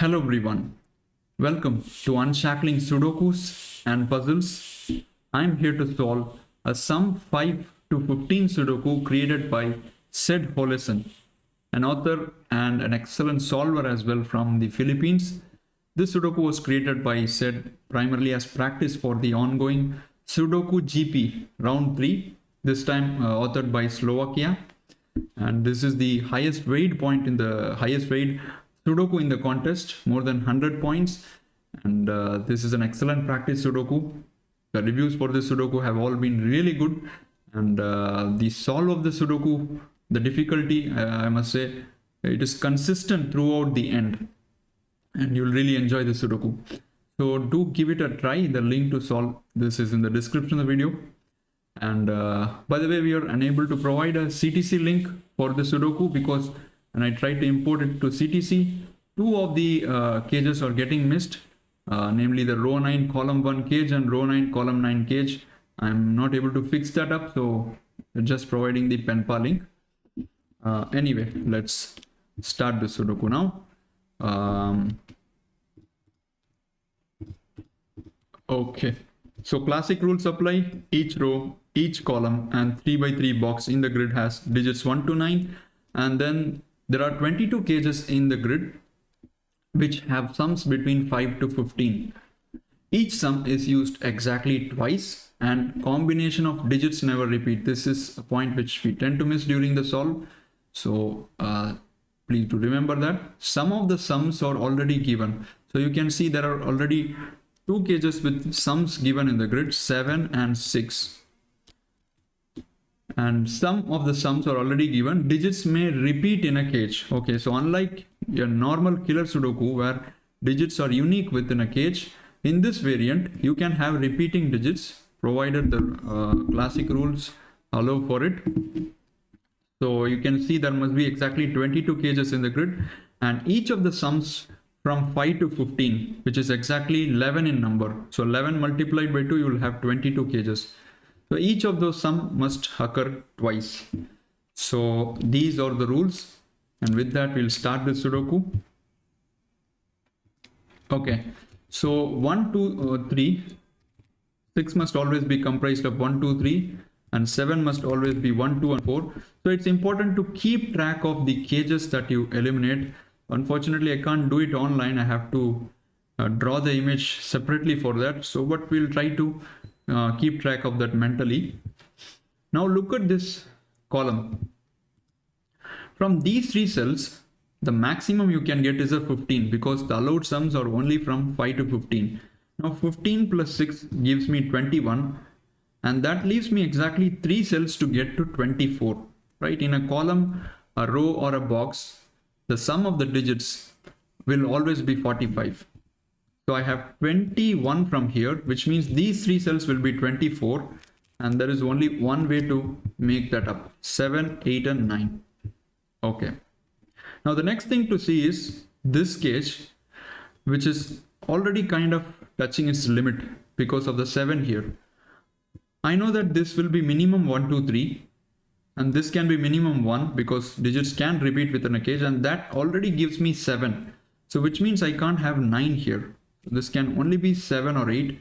Hello everyone, welcome to Unshackling Sudokus and Puzzles. I'm here to solve a sum 5 to 15 Sudoku created by Sed Holaysan, an author and an excellent solver as well from the Philippines. This Sudoku was created by Sed primarily as practice for the ongoing Sudoku GP round 3, this time authored by Slovakia. And this is the highest weight Sudoku in the contest, more than 100 points. And this is an excellent practice Sudoku. The reviews for this Sudoku have all been really good. And the solve of the Sudoku, the difficulty, I must say, it is consistent throughout the end. And you'll really enjoy the Sudoku. So do give it a try. The link to solve this is in the description of the video. And by the way, we are unable to provide a CTC link for the Sudoku because when I tried to import it to CTC, two of the cages are getting missed, namely the row 9 column 1 cage and row 9 column 9 cage. I'm not able to fix that up, so just providing the Penpa link. Anyway, let's start the Sudoku now. Okay, so classic rules apply. Each row, each column and 3 by 3 box in the grid has digits 1 to 9, and then there are 22 cages in the grid which have sums between 5 to 15. Each sum is used exactly twice and combination of digits never repeat. This is a point which we tend to miss during the solve. So please do remember that. Some of the sums are already given. So you can see there are already 2 cages with sums given in the grid, 7 and 6. And some of the sums are already given. Digits may repeat in a cage. Okay, so unlike your normal killer Sudoku where digits are unique within a cage, in this variant you can have repeating digits provided the classic rules allow for it. So you can see there must be exactly 22 cages in the grid, and each of the sums from 5 to 15, which is exactly 11 in number. So 11 multiplied by 2, you will have 22 cages. So each of those sum must occur twice. So these are the rules, and with that we'll start the Sudoku. Okay, so 1, 2, 3, 6 must always be comprised of 1, 2, 3, and 7 must always be 1, 2, and 4. So it's important to keep track of the cages that you eliminate. Unfortunately, I can't do it online. I have to draw the image separately for that. So, but we'll try to keep track of that mentally. Now look at this column. From these 3 cells, the maximum you can get is a 15 because the allowed sums are only from 5 to 15. Now 15 plus 6 gives me 21, and that leaves me exactly 3 cells to get to 24. Right? In a column, a row or a box, the sum of the digits will always be 45. So I have 21 from here, which means these 3 cells will be 24, and there is only one way to make that up: 7, 8, and 9. Okay. Now the next thing to see is this cage, which is already kind of touching its limit because of the 7 here. I know that this will be minimum 1, 2, 3, and this can be minimum 1 because digits can repeat within a cage, and that already gives me 7. So which means I can't have 9 here. This can only be 7 or 8.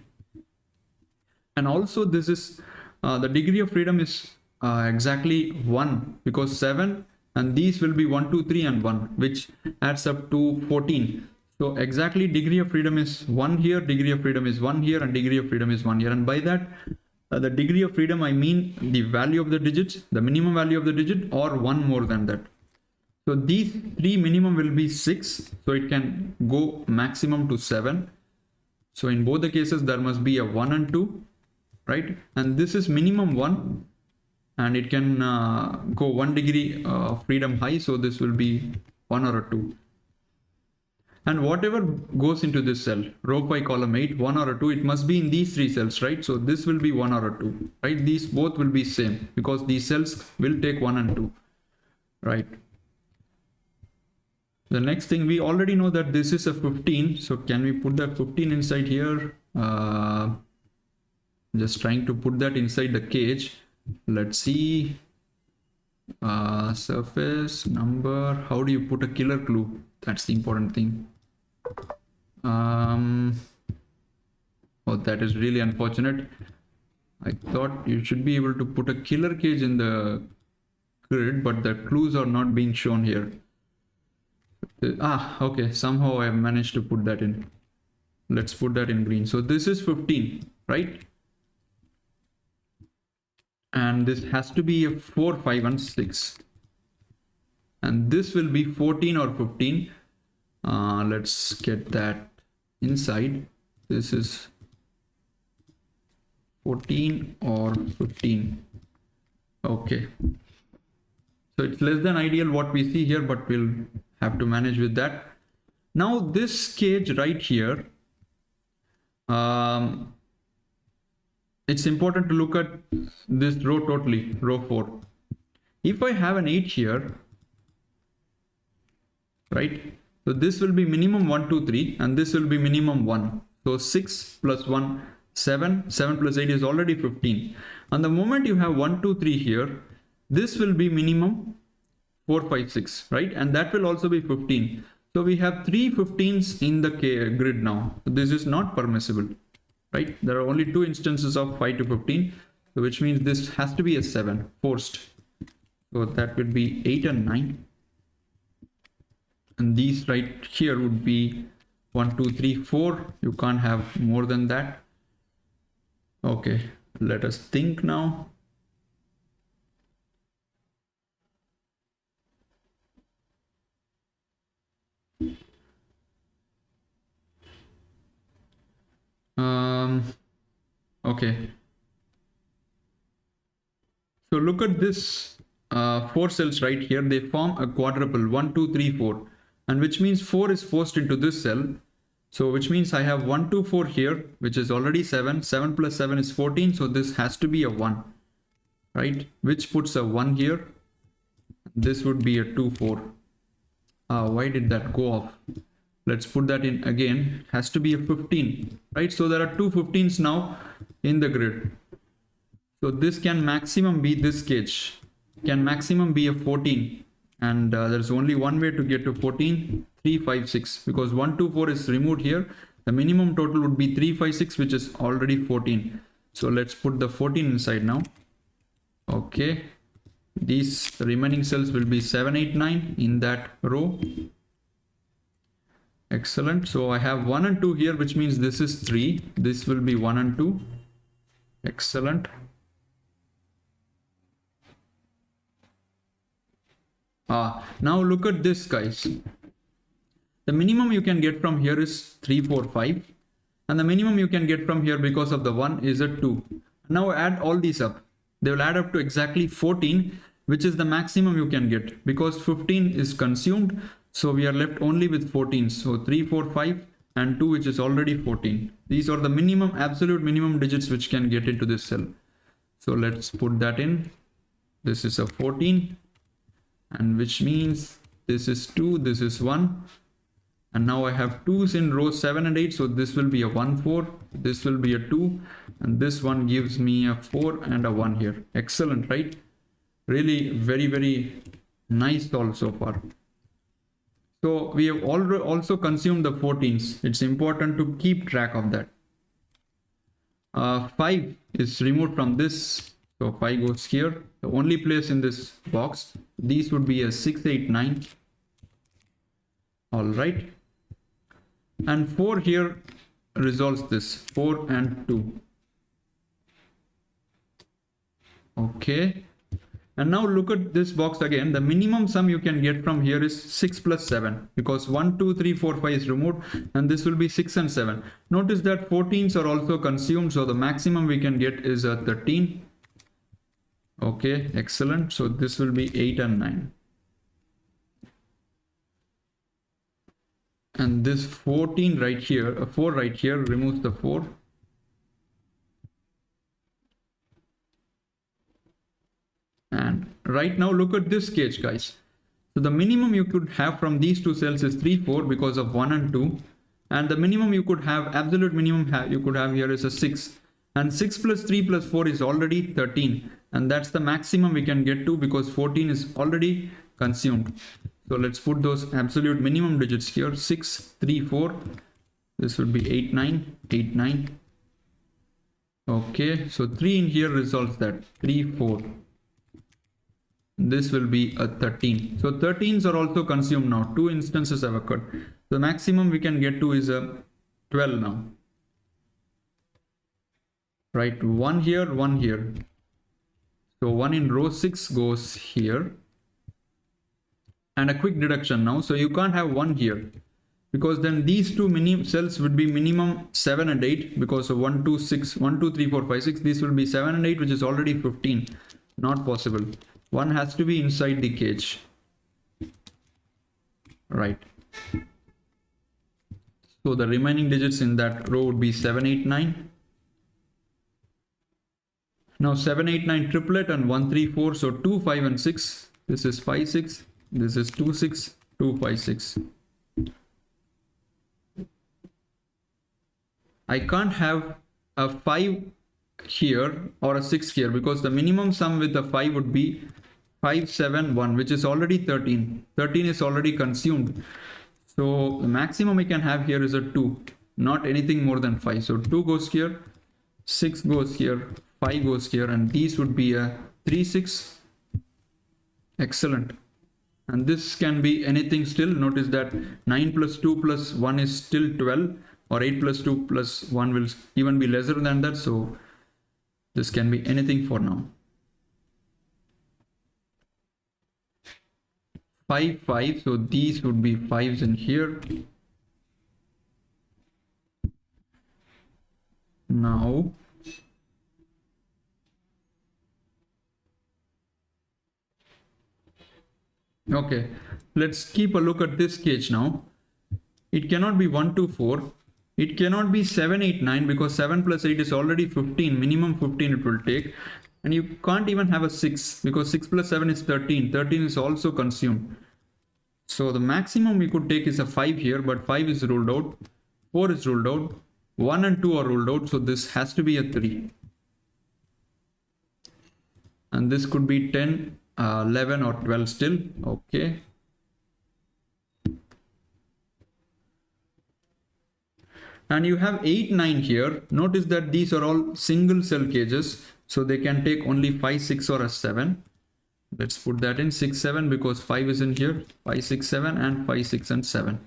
And also this is the degree of freedom is exactly 1 because 7, and these will be 1, 2, 3 and 1, which adds up to 14. So exactly degree of freedom is 1 here, degree of freedom is 1 here, and degree of freedom is 1 here. And by that, the degree of freedom, I mean the value of the digits, the minimum value of the digit, or 1 more than that. So these 3 minimum will be 6, so it can go maximum to 7. So in both the cases there must be a 1 and 2, right? And this is minimum 1, and it can go 1 degree of freedom high, so this will be 1 or a 2. And whatever goes into this cell, row 5 column 8, 1 or a 2, it must be in these 3 cells, right? So this will be 1 or a 2, right? These both will be same because these cells will take 1 and 2, right? The next thing, we already know that this is a 15. So can we put that 15 inside here? Just trying to put that inside the cage. Let's see. Surface, number. How do you put a killer clue? That's the important thing. Oh, that is really unfortunate. I thought you should be able to put a killer cage in the grid, but the clues are not being shown here. Okay, somehow I managed to put that in. Let's put that in green. So this is 15, right? And this has to be a 4, 5 and 6. And this will be 14 or 15. Let's get that inside. This is 14 or 15. Okay. So it's less than ideal what we see here, but we'll have to manage with that. Now this cage right here, it's important to look at this row totally, row 4. If I have an 8 here, right? So this will be minimum 1, 2, 3, and this will be minimum 1. So 6 plus 1, 7, 7 plus 8 is already 15. And the moment you have 1, 2, 3 here, this will be minimum 4, 5, 6, right? And that will also be 15. So we have 3 15s in the grid now. So this is not permissible, right? There are only 2 instances of 5 to 15, which means this has to be a 7, forced. So that would be 8 and 9. And these right here would be 1, 2, 3, 4. You can't have more than that. Okay, let us think now. Okay. So look at this 4 cells right here. They form a quadruple 1, 2, 3, 4. And which means 4 is forced into this cell. So which means I have 1, 2, 4 here, which is already 7. 7 plus 7 is 14. So this has to be a 1, right? Which puts a 1 here. This would be a 2, 4. Why did that go off? Let's put that in again. It has to be a 15, right? So there are 2 15s now in the grid. So this can maximum be this cage. Can maximum be a 14. And there's only one way to get to 14, 3, 5, 6. Because 1, 2, 4 is removed here. The minimum total would be 3, 5, 6, which is already 14. So let's put the 14 inside now. Okay. These remaining cells will be 7, 8, 9 in that row. Excellent. So I have 1 and 2 here, which means this is 3. This will be 1 and 2. Excellent. Now look at this, guys. The minimum you can get from here is 3, 4, 5. And the minimum you can get from here because of the 1 is a 2. Now add all these up. They will add up to exactly 14, which is the maximum you can get because 15 is consumed. So we are left only with 14. So 3, 4, 5 and 2, which is already 14. These are the minimum, absolute minimum digits which can get into this cell. So let's put that in. This is a 14. And which means this is 2, this is 1. And now I have 2s in rows 7 and 8. So this will be a 1, 4. This will be a 2. And this one gives me a 4 and a 1 here. Excellent, right? Really very, very nice solve so far. So we have also consumed the 14s. It's important to keep track of that. 5 is removed from this. So 5 goes here. The only place in this box. These would be a 6, 8, 9. All right. And 4 here resolves this. 4 and 2. Okay. And now look at this box again. The minimum sum you can get from here is 6 plus 7 because 1, 2, 3, 4, 5 is removed and this will be 6 and 7. Notice that 14s are also consumed. So the maximum we can get is a 13. Okay, excellent. So this will be 8 and 9. And this 14 right here, 4 right here removes the 4. And right now look at this cage, guys. So the minimum you could have from these two cells is 3, 4 because of 1 and 2. And the minimum you could have, absolute minimum you could have here is a 6. And 6 plus 3 plus 4 is already 13. And that's the maximum we can get to because 14 is already consumed. So let's put those absolute minimum digits here. 6, 3, 4. This would be 8 9 8 9. Okay, so 3 in here resolves that. 3 4. This will be a 13. So 13s are also consumed now. 2 instances have occurred. The maximum we can get to is a 12 now. Right, 1 here, 1 here. So 1 in row 6 goes here. And a quick deduction now. So you can't have 1 here, because then these two cells would be minimum 7 and 8, because of 1 2 6 1 2 3 4 5 6. These will be 7 and 8, which is already 15. Not possible. One has to be inside the cage. Right. So the remaining digits in that row would be 7 8 9. Now 7 8 9 triplet and 1 3 4. So 2 5 and 6. This is 5 6. This is 2 6 2 5 6. I can't have a 5 here or a 6 here, because the minimum sum with the 5 would be 5 7 1, which is already 13. 13 is already consumed. So the maximum we can have here is a 2, not anything more than 5. So 2 goes here, 6 goes here, 5 goes here, and these would be a 3 6. Excellent. And this can be anything still. Notice that 9 plus 2 plus 1 is still 12, or 8 plus 2 plus 1 will even be lesser than that. So this can be anything for now. 5 5. So these would be 5s in here. Now okay, let's keep a look at this cage now. It cannot be 1 2 4. It cannot be 7 8 9, because 7 plus 8 is already 15. Minimum 15 it will take. And you can't even have a 6, because 6 plus 7 is 13. 13 is also consumed. So the maximum we could take is a 5 here, but 5 is ruled out. 4 is ruled out. 1 and 2 are ruled out. So this has to be a 3. And this could be 10, 11 or 12 still. Okay. And you have 8 9 here. Notice that these are all single cell cages, so they can take only 5 6 or a 7. Let's put that in 6 7, because 5 is in here. 5 6 7 and 5 6 and 7.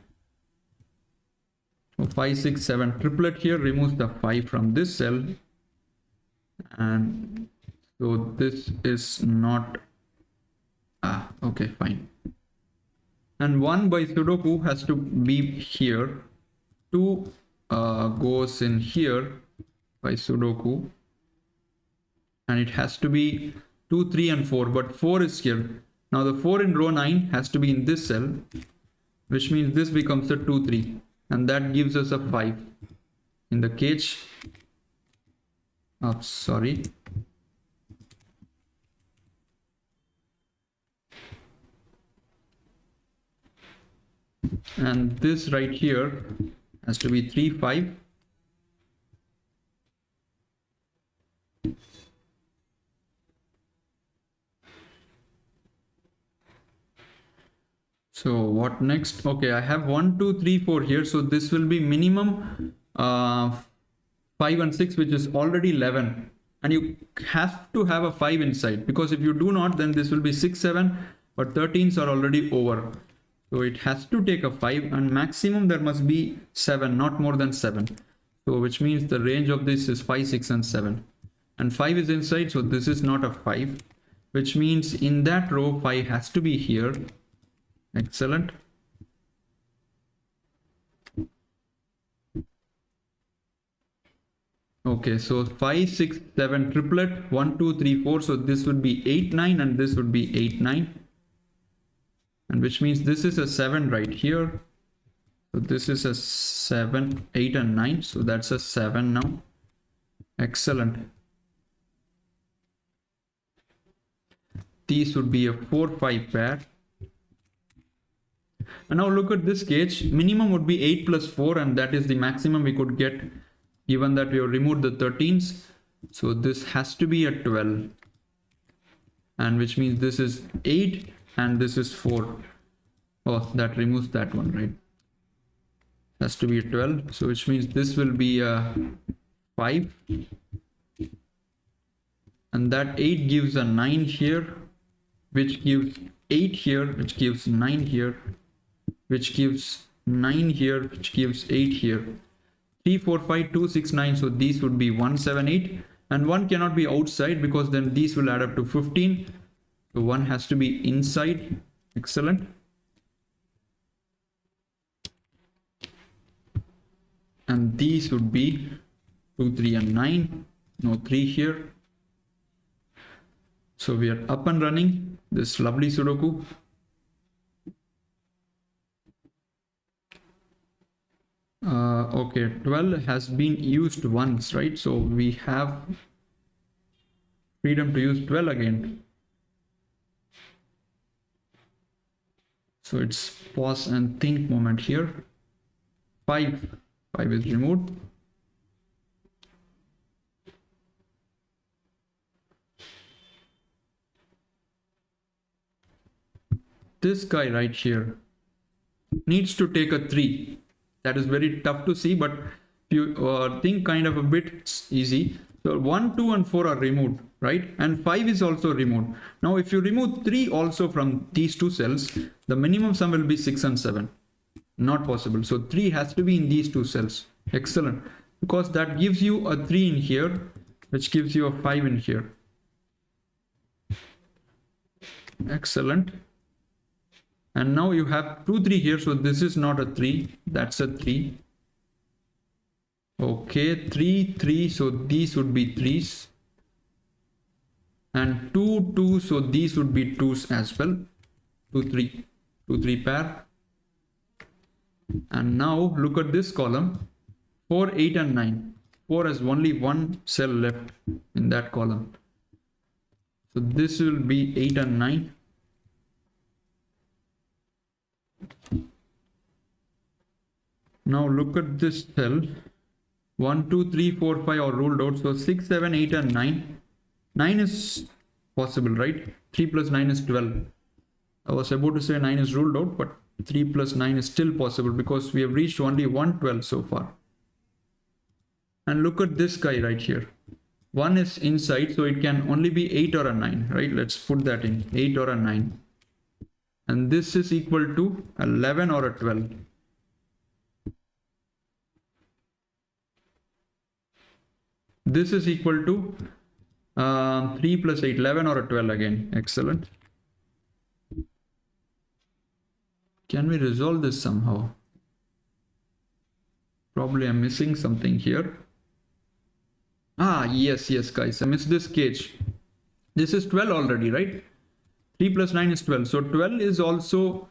So 5 6 7 triplet here removes the 5 from this cell, and so this is not okay, fine. And 1 by Sudoku has to be here. 2 goes in here by Sudoku, and it has to be 2 3 and 4, but 4 is here. Now the 4 in row 9 has to be in this cell, which means this becomes a 2 3, and that gives us a 5 in the cage. Sorry. And this right here has to be 3 5. So what next? Okay, I have 1 2 3 4 here, so this will be minimum 5 and 6, which is already 11, and you have to have a 5 inside, because if you do not, then this will be 6 7, but 13s are already over. So it has to take a 5, and maximum there must be 7, not more than 7. So which means the range of this is 5 6 and 7, and 5 is inside, so this is not a 5, which means in that row 5 has to be here. Excellent. Okay, so 5 6 7 triplet, 1 2 3 4. So this would be 8 9, and this would be 8 9, and which means this is a 7 right here. So this is a 7 8 and 9, so that's a 7 now. Excellent. These would be a 4 5 pair. And now look at this cage. Minimum would be 8 plus 4, and that is the maximum we could get, given that we have removed the 13s. So this has to be a 12, and which means this is 8 and this is 4. Oh, that removes that one, right? has to be a 12. So which means this will be a 5. And that 8 gives a 9 here, which gives 8 here, which gives 9 here, which gives 9 here, which gives 8 here. 3, 4, 5, 2, 6, 9. So these would be 1, 7, 8. And 1 cannot be outside because then these will add up to 15. So 1 has to be inside. Excellent. And these would be 2, 3, and 9. No 3 here. So we are up and running this lovely Sudoku. Okay, 12 has been used once, right? So we have freedom to use 12 again. So it's pause and think moment here. 5 is removed. This guy right here needs to take a 3. That is very tough to see, but if you think kind of a bit, it's easy. So 1, 2, and 4 are removed, right? And 5 is also removed. Now, if you remove 3 also from these two cells, the minimum sum will be 6 and 7. Not possible. So 3 has to be in these two cells. Excellent. Because that gives you a 3 in here, which gives you a 5 in here. Excellent. And now you have 2, 3 here. So this is not a 3. That's a 3. Okay, 3, 3. So these would be 3s. And 2, 2. So these would be 2s as well. 2, 3. 2, 3 pair. And now look at this column. 4, 8, and 9. 4 has only one cell left in that column. So this will be 8 and 9. Now look at this cell. 1, 2, 3, 4, 5 are ruled out. So 6, 7, 8, and 9. 9 is possible, right? 3 plus 9 is 12. I was about to say 9 is ruled out, but 3 plus 9 is still possible because we have reached only 112 so far. And look at this guy right here. 1 is inside, so it can only be 8 or a 9, right? Let's put that in, 8 or a 9. And this is equal to 11 or a 12. This is equal to 3 plus 8, 11 or a 12 again. Excellent. Can we resolve this somehow? Probably I'm missing something here. Yes, guys, I missed this cage. This is 12 already, right? 3 plus 9 is 12. So 12 is also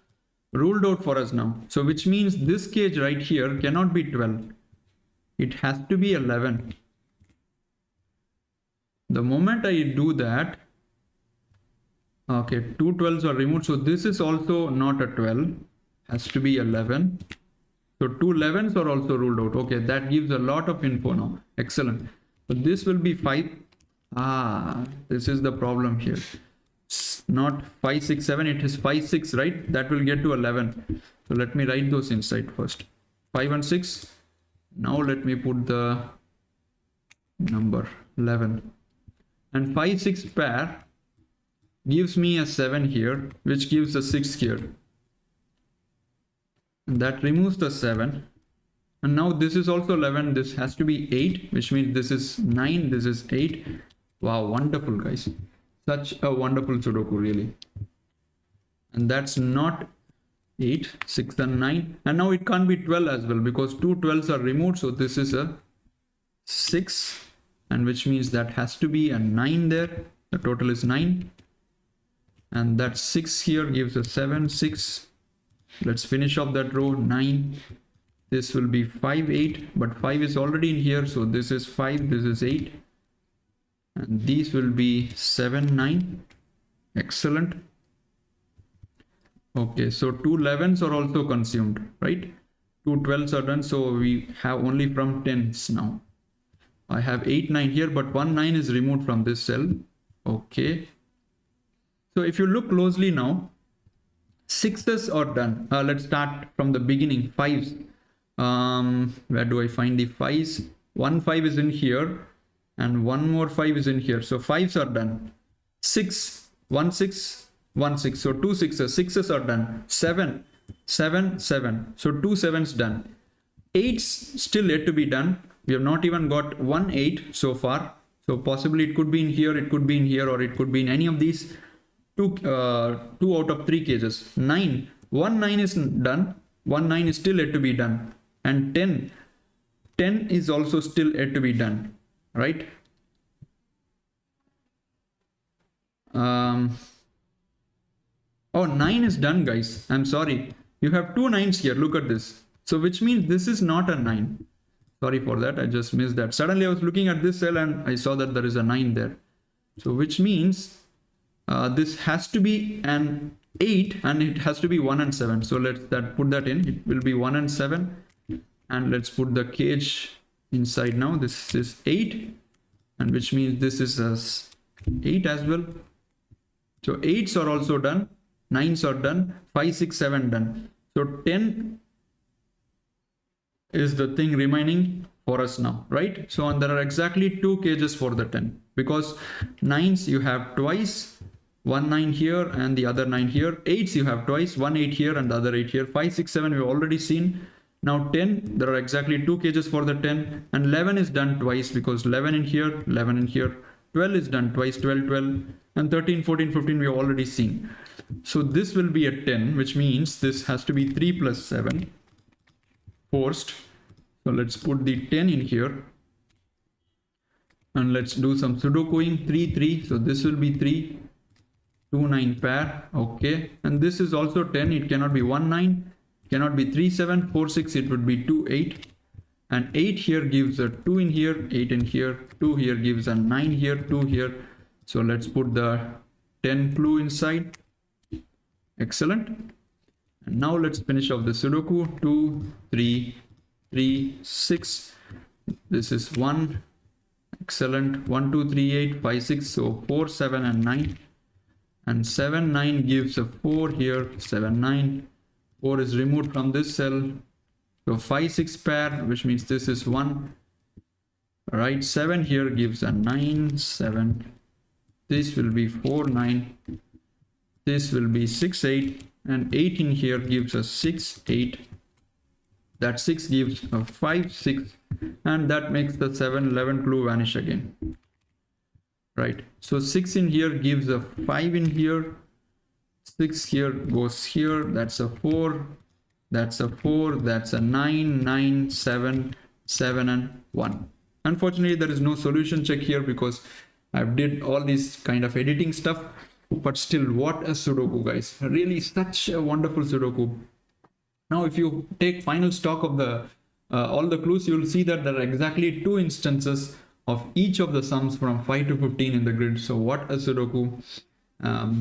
ruled out for us now. So which means this cage right here cannot be 12. It has to be 11. The moment I do that, okay, 2 12s are removed. So this is also not a 12. Has to be 11. So 2 11s are also ruled out. Okay, that gives a lot of info now. Excellent. So this will be 5. This is the problem here. It's not 5 6 7. It is 5 6, right? That will get to 11. So let me write those inside first. 5 and 6. Now let me put the number 11. And 5 6 pair gives me a 7 here, which gives a 6 here. And that removes the 7. And now this is also 11. This has to be 8, which means this is 9. This is 8. Wow, wonderful, guys. Such a wonderful Sudoku, really. And that's not 8, 6, and 9. And now it can't be 12 as well because 2 12s are removed. So this is a 6. And which means that has to be a 9 there. The total is 9. And that 6 here gives a 7, 6. Let's finish off that row. 9. This will be 5, 8. But 5 is already in here. So this is 5. This is 8. And these will be 7, 9. Excellent. Okay. So 2 11s are also consumed, right? 2 12s are done. So we have only from 10s now. I have 8, 9 here, but 1 9 is removed from this cell. Okay. So if you look closely now, 6s are done. Let's start from the beginning. 5s. Where do I find the 5s? 1 5 is in here and one more 5 is in here. So 5s are done. 6, 1 6, 1 6. So 2 6s, 6s are done. 7, 7, 7. So 2 7s done. 8s still yet to be done. We have not even got 1 8 so far. So possibly it could be in here, it could be in here, or it could be in any of these two out of 3 cages. 9, 1 9 is done. 1 9 is still yet to be done. And 10 is also still yet to be done, right? Oh, 9 is done, guys. I'm sorry. You have 2 9s here. Look at this. So which means this is not a 9. Sorry for that. I just missed that. Suddenly I was looking at this cell and I saw that there is a 9 there. So which means this has to be an 8 and it has to be 1 and 7. So let's put that in. It will be 1 and 7. And let's put the cage inside now. This is 8. And which means this is 8 as well. So 8s are also done. 9s are done. 5, 6, 7 done. So 10 is the thing remaining for us now, right? So and there are exactly 2 cages for the 10 because 9s you have twice, 1 9 here and the other 9 here. 8s you have twice, 1 8 here and the other 8 here. 5 6 7 we've already seen. Now 10, there are exactly 2 cages for the 10, and 11 is done twice because 11 in here, 11 in here. 12 is done twice, 12 12, and 13 14 15 we've already seen. So this will be a 10, which means this has to be 3 plus 7 forced. So let's put the 10 in here and let's do some Sudokuing. 3 3, so this will be 3, 2 9 pair, okay, and this is also 10. It cannot be 1 9, cannot be 3 7, 4 6, it would be 2 8, and 8 here gives a 2 in here, 8 in here, 2 here gives a 9 here, 2 here. So let's put the 10 clue inside. Excellent. And now let's finish off the Sudoku. 2 3 3 6, this is 1. Excellent. 1 2 3 8 5 6, so 4 7 and 9, and 7 9 gives a 4 here, 7 9. 4 is removed from this cell, so 5 6 pair, which means this is 1, right? 7 here gives a 9 7, this will be 4 9, this will be 6 8, and 8 in here gives a 6 8. That 6 gives a 5 6, and that makes the 7 11 clue vanish again, right? So 6 in here gives a 5 in here, 6 here goes here, that's a 4, that's a 4, that's a 9 9 7 7 and 1. Unfortunately there is no solution check here because I've did all these kind of editing stuff, but still, what a Sudoku, guys. Really such a wonderful Sudoku. Now if you take final stock of the all the clues, you will see that there are exactly 2 instances of each of the sums from 5 to 15 in the grid. So what a Sudoku.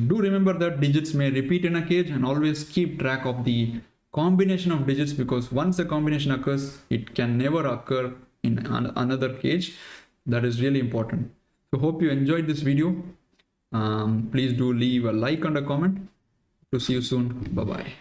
Do remember that digits may repeat in a cage, and always keep track of the combination of digits, because once a combination occurs, it can never occur in another cage. That is really important. So hope you enjoyed this video. Please do leave a like and a comment. To see you soon. Bye bye.